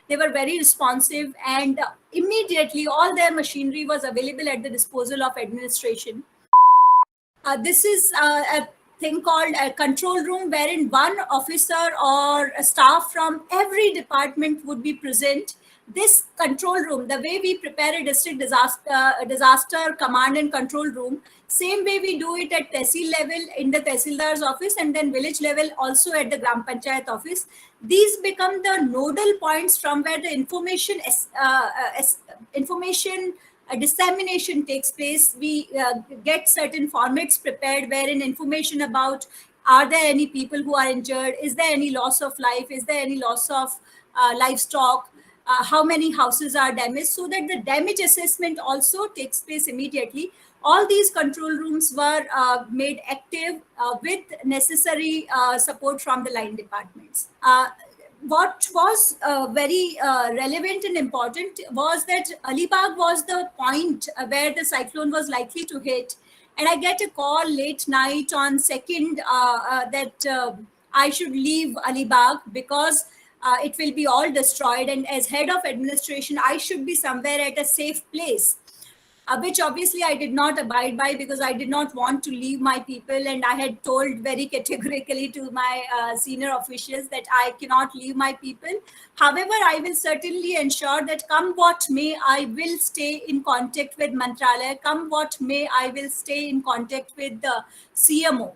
They were very responsive, and immediately all their machinery was available at the disposal of administration. This is a thing called a control room, wherein one officer or a staff from every department would be present. This control room, the way we prepare a district disaster command and control room, same way we do it at tehsil level in the tehsildar's office, and then village level also at the gram panchayat office. These become the nodal points from where the information dissemination takes place. We get certain formats prepared wherein information about, are there any people who are injured, is there any loss of life, is there any loss of livestock, how many houses are damaged, so that the damage assessment also takes place immediately. All these control rooms were made active with necessary support from the line departments. What was very relevant and important was that Alibag was the point where the cyclone was likely to hit. And I get a call late night on 2nd that I should leave Alibag because it will be all destroyed. And as head of administration, I should be somewhere at a safe place. Which obviously I did not abide by, because I did not want to leave my people, and I had told very categorically to my senior officials that I cannot leave my people. However, I will certainly ensure that come what may, I will stay in contact with Mantralaya, come what may, I will stay in contact with the CMO.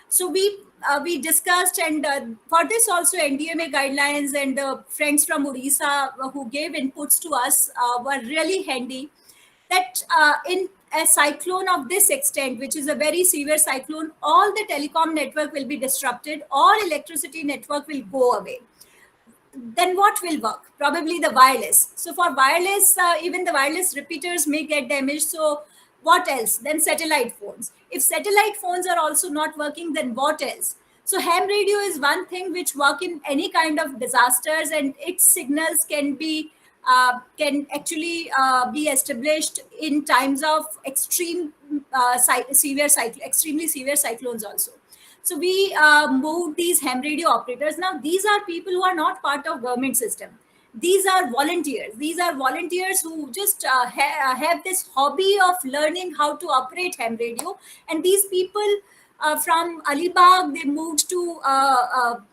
So we discussed, and for this also NDMA guidelines and the friends from Odisha who gave inputs to us were really handy. That in a cyclone of this extent, which is a very severe cyclone, all the telecom network will be disrupted, all electricity network will go away. Then what will work? Probably the wireless. So for wireless, even the wireless repeaters may get damaged. So what else? Then satellite phones. If satellite phones are also not working, then what else? So ham radio is one thing which work in any kind of disasters, and its signals can actually be established in times of extremely severe cyclones also. So we moved these ham radio operators. Now these are people who are not part of government system. These are volunteers. These are volunteers who just have this hobby of learning how to operate ham radio. And these people from Alibag, they moved to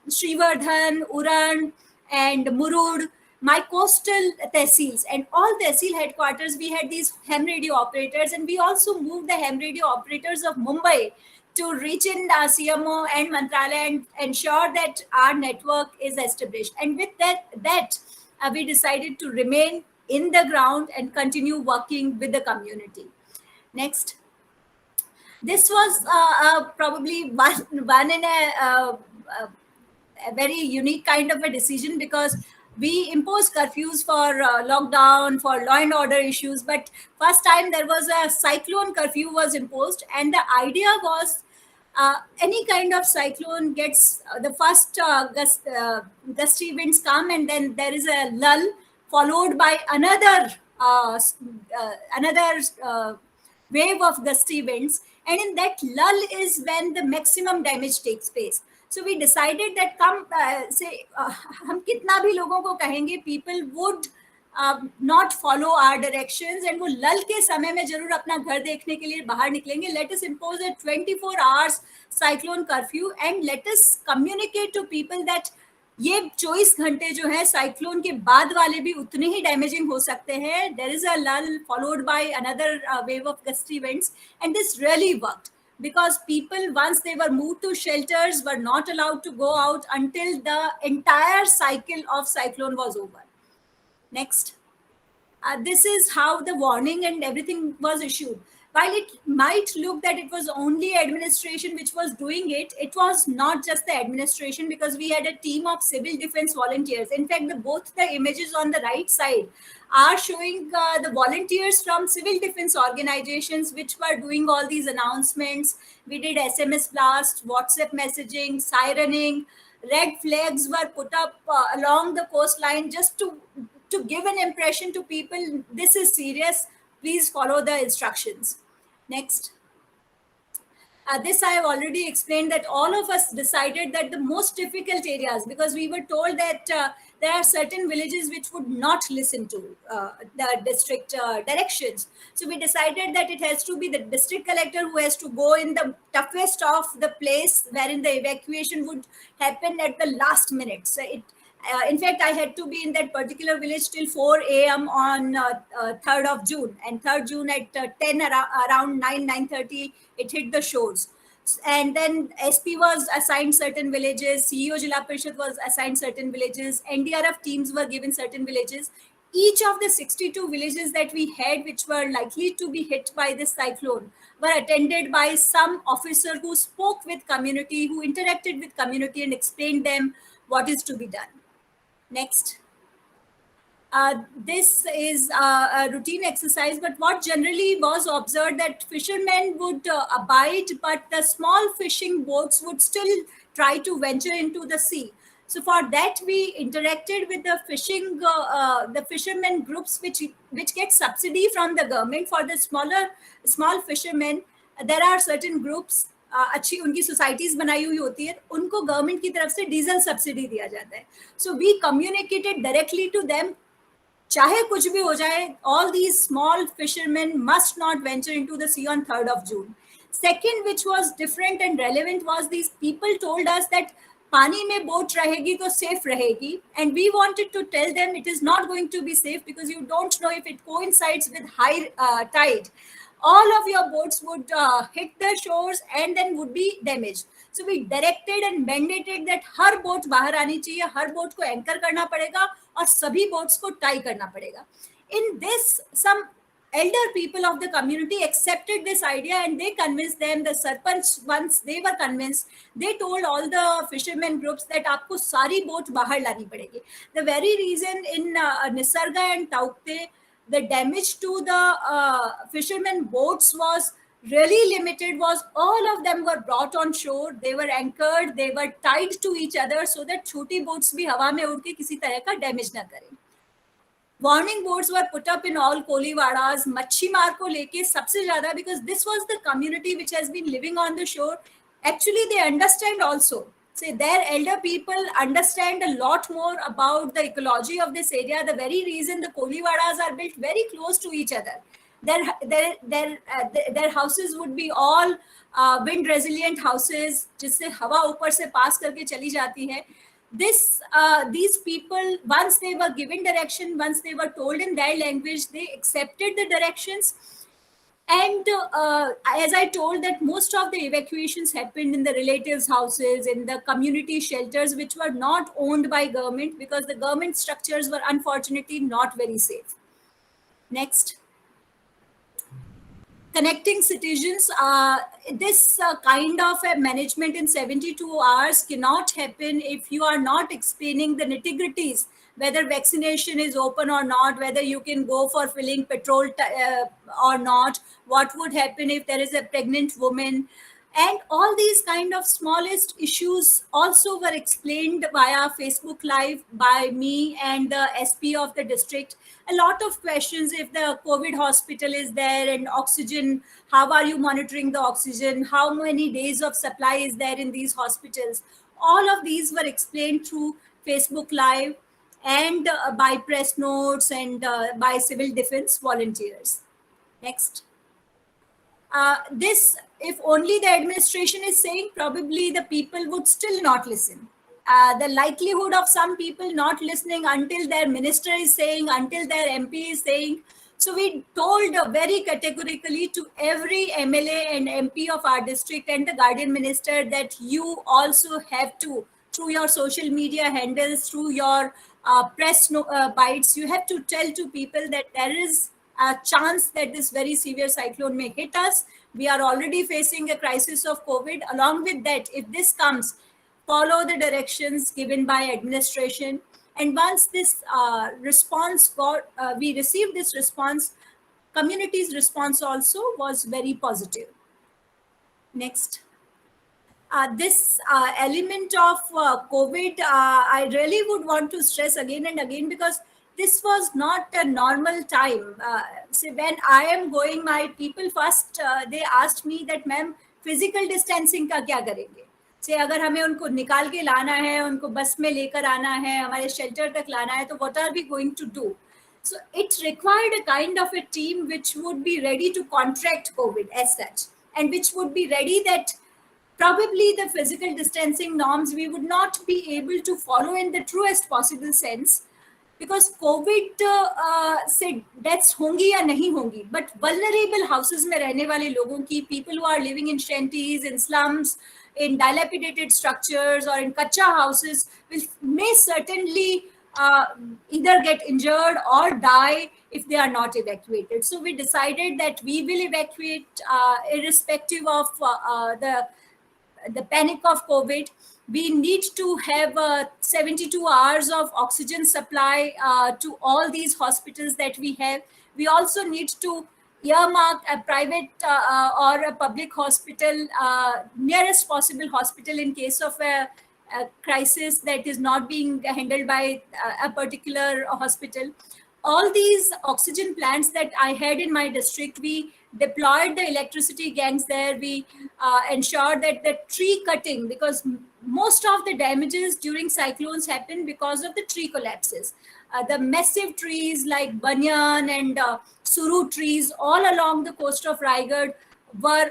Srivardhan, Uran, and Murud, my coastal tehsils, and all tehsil headquarters, we had these ham radio operators, and we also moved the ham radio operators of Mumbai to reach in CMO and Mantralaya and ensure that our network is established. And with that we decided to remain in the ground and continue working with the community. Next. This was probably one in a very unique kind of a decision, because we imposed curfews for lockdown, for law and order issues, but first time there was a cyclone curfew was imposed. And the idea was any kind of cyclone gets the first gusty winds come, and then there is a lull followed by another wave of gusty winds, and in that lull is when the maximum damage takes place. So we decided that हम कितना भी लोगों को कहेंगे, people would not follow our directions, and वो लल के समय में जरूर अपना घर देखने के लिए बाहर निकलेंगे. Let us impose a 24 hours cyclone curfew, and let us communicate to people that ये 24 घंटे जो है साइक्लोन के बाद वाले भी उतने ही डैमेजिंग हो सकते हैं. There is a lull followed by another wave of gusty winds, and this really worked, because people, once they were moved to shelters, were not allowed to go out until the entire cycle of cyclone was over. Next. This is how the warning and everything was issued. While it might look that it was only administration which was doing it, it was not just the administration, because we had a team of civil defense volunteers. In fact, both the images on the right side are showing the volunteers from civil defense organizations which were doing all these announcements. We did SMS blast, WhatsApp messaging, sirening, red flags were put up along the coastline just to give an impression to people, this is serious, please follow the instructions. Next. This I have already explained, that all of us decided that the most difficult areas, because we were told that there are certain villages which would not listen to the district directions. So we decided that it has to be the district collector who has to go in the toughest of the place wherein the evacuation would happen at the last minute. So in fact, I had to be in that particular village till 4 a.m. on 3rd of June. And 3rd June at 10 around 9:30, it hit the shores. And then SP was assigned certain villages, CEO Jila Parishad was assigned certain villages, NDRF teams were given certain villages. Each of the 62 villages that we had, which were likely to be hit by this cyclone, were attended by some officer who spoke with community, who interacted with community and explained them what is to be done. Next. This is a routine exercise, but what generally was observed that fishermen would abide, but the small fishing boats would still try to venture into the sea. So for that, we interacted with the the fishermen groups, which get subsidy from the government for the small fishermen. There are certain groups, अच्छी उनकी societies बनाई हुई होती है, उनको government की तरफ से डीजल सब्सिडी दिया जाता है. So we communicated directly to them, चाहे कुछ भी हो जाए, all these small fishermen must not venture into the sea on 3rd of June. Second, which was different and relevant, was these people told us that पानी में boat रहेगी तो safe रहेगी, and we wanted to tell them it is not going to be safe because you don't know if it coincides with high tide. All of your boats would hit the shores and then would be damaged. So we directed and mandated that her boat बाहर आनी चाहिए, हर boat को anchor करना पड़ेगा और सभी boats को tie करना पड़ेगा. In this, some elder people of the community accepted this idea and they convinced them. The sarpanch, once they were convinced, they told all the fishermen groups that आपको सारी boat बाहर लानी पड़ेगी. The very reason in Nisarg and Tauktae, the damage to the fishermen boats was really limited. Was all of them were brought on shore, they were anchored, they were tied to each other so that छोटी boats भी हवा में उड़ के किसी तरह का damage ना करें. Warning boards were put up in all koliwadas, मच्छीमार को लेके सबसे ज़्यादा, because this was the community which has been living on the shore. Actually, they understand also. Say their elder people understand a lot more about the ecology of this area. The very reason the koliwadas are built very close to each other. Their houses would be all wind resilient houses, जिससे हवा ऊपर से पास करके चली जाती है. These people, once they were given direction, once they were told in their language, they accepted the directions. And as I told, that most of the evacuations happened in the relatives' houses, in the community shelters, which were not owned by government because the government structures were unfortunately not very safe. Next. Connecting citizens, this kind of a management in 72 hours cannot happen if you are not explaining the nitty-gritties, whether vaccination is open or not, whether you can go for filling petrol or not, what would happen if there is a pregnant woman. And all these kind of smallest issues also were explained via Facebook Live by me and the SP of the district. A lot of questions, if the COVID hospital is there and oxygen, how are you monitoring the oxygen? How many days of supply is there in these hospitals? All of these were explained through Facebook Live and by press notes and by civil defense volunteers. Next. This, if only the administration is saying, probably the people would still not listen. The likelihood of some people not listening until their minister is saying, until their MP is saying. So we told very categorically to every MLA and MP of our district and the guardian minister that you also have to, through your social media handles, through your press bites, you have to tell to people that there is a chance that this very severe cyclone may hit us. We are already facing a crisis of COVID. Along with that, if this comes, follow the directions given by administration. And once this response we received this response, community's response also was very positive. Next. This element of COVID, I really would want to stress again and again, because this was not a normal time. So when I am going, my people first, they asked me that, ma'am, physical distancing ka kya karenge? से अगर हमें उनको निकाल के लाना है, उनको बस में लेकर आना है, हमारे शेल्टर तक लाना है, तो what are we going to do? So it required a kind of a team which would be ready to contract COVID as such, and which would be ready that probably the physical distancing norms we would not be able to follow in the truest possible sense, because Covid से deaths होंगी या नहीं होंगी, but vulnerable houses में रहने वाले लोगों की, people who are living in shanties, in slums, in dilapidated structures or in kacha houses may certainly either get injured or die if they are not evacuated. So we decided that we will evacuate irrespective of the panic of COVID. We need to have 72 hours of oxygen supply to all these hospitals that we have. We also need to earmark a private or a public hospital, nearest possible hospital in case of a crisis that is not being handled by a particular hospital. All these oxygen plants that I had in my district, we deployed the electricity gangs there. We ensured that the tree cutting, because most of the damages during cyclones happen because of the tree collapses. The massive trees like banyan and suru trees all along the coast of Raigad were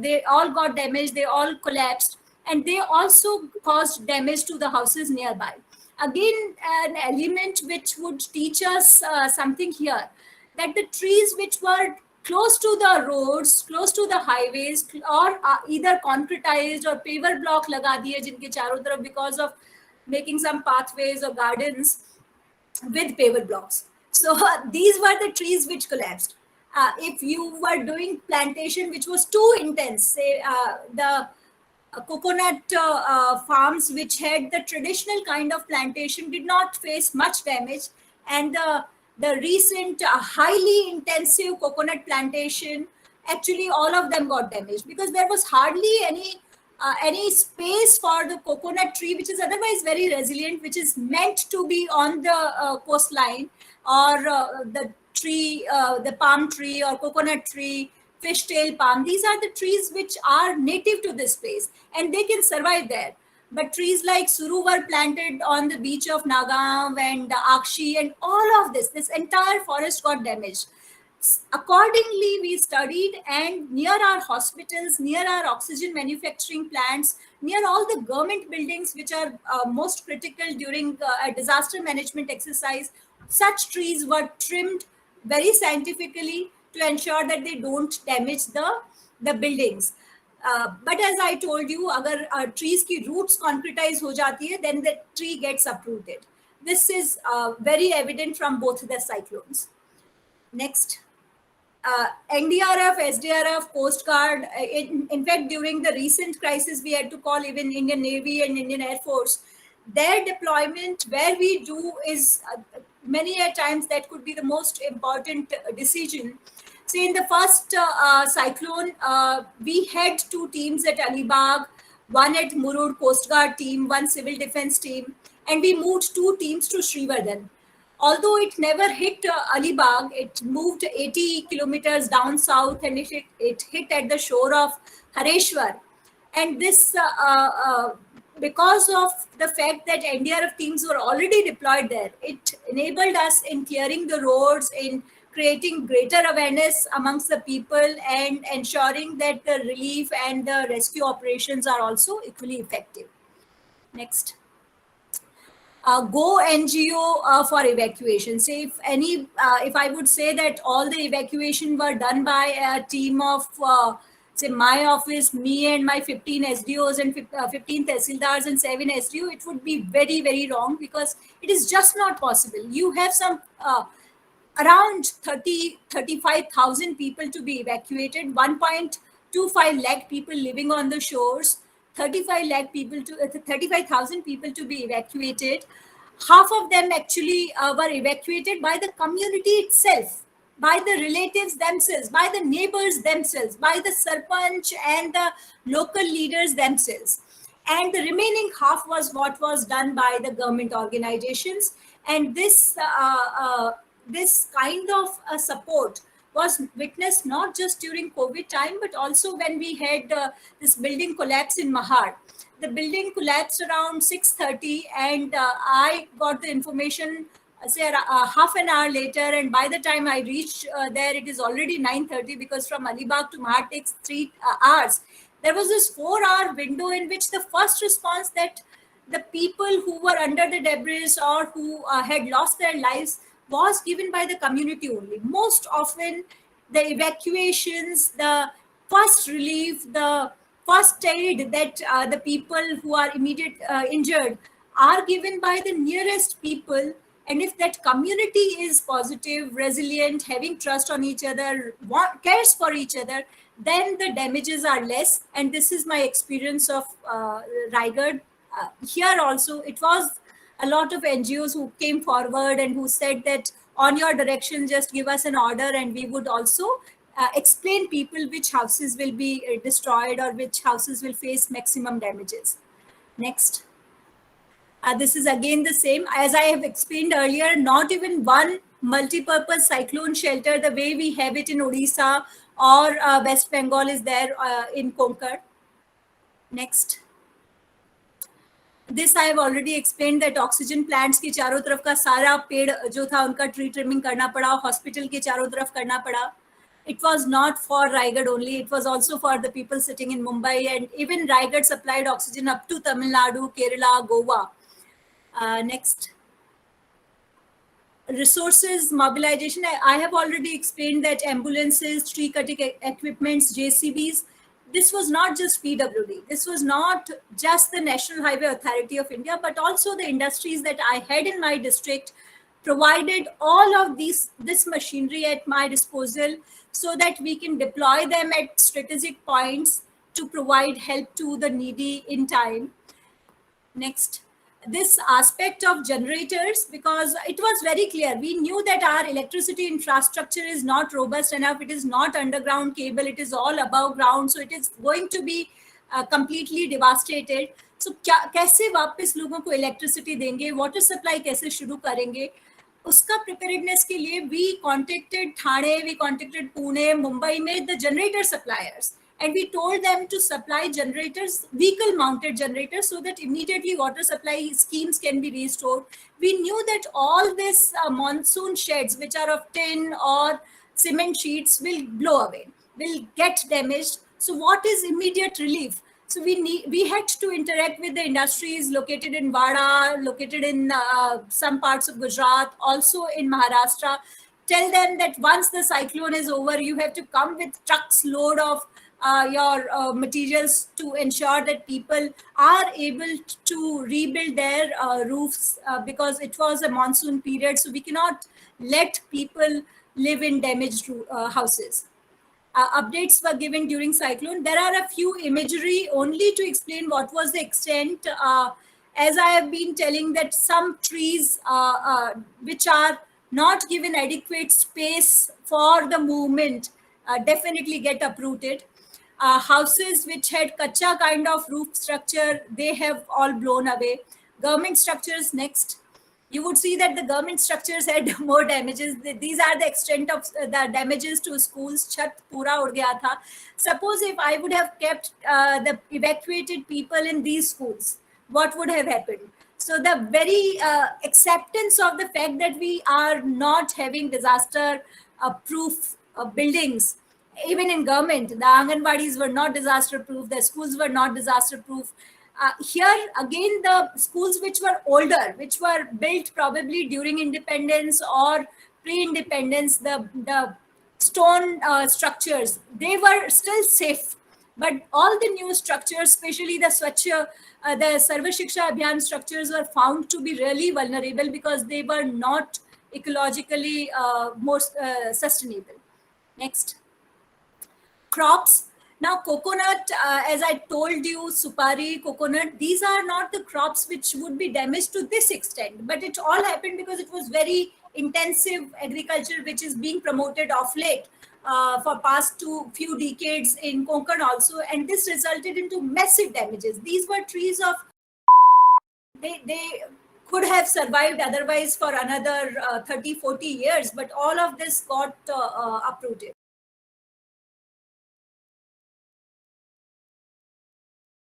they all got damaged, they all collapsed, and they also caused damage to the houses nearby. Again, an element which would teach us something here, that the trees which were close to the roads, close to the highways, or either concretized or paver block laga diye jinke charo taraf because of making some pathways or gardens with paver blocks. So these were the trees which collapsed. If you were doing plantation which was too intense, say the coconut farms which had the traditional kind of plantation did not face much damage, and the recent highly intensive coconut plantation, actually all of them got damaged because there was hardly any space for the coconut tree, which is otherwise very resilient, which is meant to be on the coastline, or the tree, the palm tree or coconut tree, fishtail palm. These are the trees which are native to this place and they can survive there. But trees like suru were planted on the beach of Nagaon and Akshi, and all of this entire forest got damaged. Accordingly, we studied, and near our hospitals, near our oxygen manufacturing plants, near all the government buildings which are most critical during a disaster management exercise, such trees were trimmed very scientifically to ensure that they don't damage the buildings. But as I told you, agar trees ki roots concretize ho jati hai, then the tree gets uprooted. This is very evident from both the cyclones. Next. NDRF, SDRF, Coast Guard. In fact, during the recent crisis, we had to call even Indian Navy and Indian Air Force. Their deployment, where we do, is many a times that could be the most important decision. Say in the first cyclone, we had two teams at Alibag, one at Murud Coast Guard team, one civil defense team, and we moved two teams to Srivardhan. Although it never hit Alibag, it moved 80 kilometers down south, and it hit at the shore of Hareshwar. And this, because of the fact that NDRF teams were already deployed there, it enabled us in clearing the roads, in creating greater awareness amongst the people, and ensuring that the relief and the rescue operations are also equally effective. Next. Go NGO for evacuation. Say if I would say that all the evacuation were done by a team of say my office, me and my 15 SDOs and 15 Tehsildars and 7 SDO, it would be very, very wrong, because it is just not possible. You have some around 35,000 people to be evacuated, 1.25 lakh people living on the shores, 35,000 people to be evacuated. Half of them actually were evacuated by the community itself, by the relatives themselves, by the neighbors themselves, by the sarpanch and the local leaders themselves. And the remaining half was what was done by the government organizations. And this kind of support was witnessed not just during COVID time, but also when we had this building collapse in Mahad. The building collapsed around 6:30, and I got the information say half an hour later, and by the time I reached there, it is already 9:30, because from Alibag to Mahad takes 3 hours. There was this 4-hour window in which the first response that the people who were under the debris or who had lost their lives was given by the community only. Most often, the evacuations, the first relief, the first aid that the people who are immediate injured are given by the nearest people. And if that community is positive, resilient, having trust on each other, cares for each other, then the damages are less. And this is my experience of Raigad. Here also, it was a lot of NGOs who came forward and who said that on your direction, just give us an order, and we would also explain people which houses will be destroyed or which houses will face maximum damages. Next. This is again the same. As I have explained earlier, not even one multi-purpose cyclone shelter, the way we have it in Odisha or West Bengal, is there in Konkan. Next. This I have already explained that oxygen plants के चारों तरफ का सारा पेड़ जो था उनका tree trimming करना पड़ा, हॉस्पिटल के चारों तरफ करना पड़ा. It was not for Raigad only, it was also for the people sitting in Mumbai, and even Raigad supplied oxygen up to Tamil Nadu, Kerala, Goa. Next. Resources mobilization. I have already explained that ambulances, tree cutting equipments, JCBs, this was not just PWD. This was not just the National Highway Authority of India, but also the industries that I had in my district provided all of this machinery at my disposal, so that we can deploy them at strategic points to provide help to the needy in time. Next. This aspect of generators, because it was very clear, we knew that our electricity infrastructure is not robust enough. It is not underground cable, it is all above ground, so it is going to be completely devastated. So कैसे वापस लोगों को electricity देंगे, water supply कैसे शुरू करेंगे, उसका preparedness के लिए we contacted Thane, we contacted Pune, Mumbai में the generator suppliers, and we told them to supply generators, vehicle mounted generators, so that immediately water supply schemes can be restored. We knew that all this monsoon sheds, which are of tin or cement sheets, will blow away, will get damaged. So what is immediate relief? So we had to interact with the industries located in Vada, located in some parts of Gujarat, also in Maharashtra. Tell them that once the cyclone is over, you have to come with trucks load of your materials to ensure that people are able to rebuild their roofs, because it was a monsoon period, so we cannot let people live in damaged houses. Updates were given during cyclone. There are a few imagery only to explain what was the extent. As I have been telling, that some trees which are not given adequate space for the movement definitely get uprooted. Houses which had kacha kind of roof structure, they have all blown away. Government structures, next. You would see that the government structures had more damages. These are the extent of the damages to schools. Chat pura ud gaya tha. Suppose if I would have kept the evacuated people in these schools, what would have happened? So the very acceptance of the fact that we are not having disaster proof buildings, even in government, the Anganwadis were not disaster proof, the schools were not disaster proof. Here again, the schools which were older, which were built probably during independence or pre-independence, the stone structures, they were still safe. But all the new structures, especially the the Sarva Shiksha Abhiyan structures, were found to be really vulnerable because they were not ecologically more sustainable. Next. Crops. Now, coconut, as I told you, supari, coconut, these are not the crops which would be damaged to this extent, but it all happened because it was very intensive agriculture which is being promoted of late for past few decades in Konkan also, and this resulted into massive damages. These were trees of, they could have survived otherwise for another 30, 40 years, but all of this got uprooted.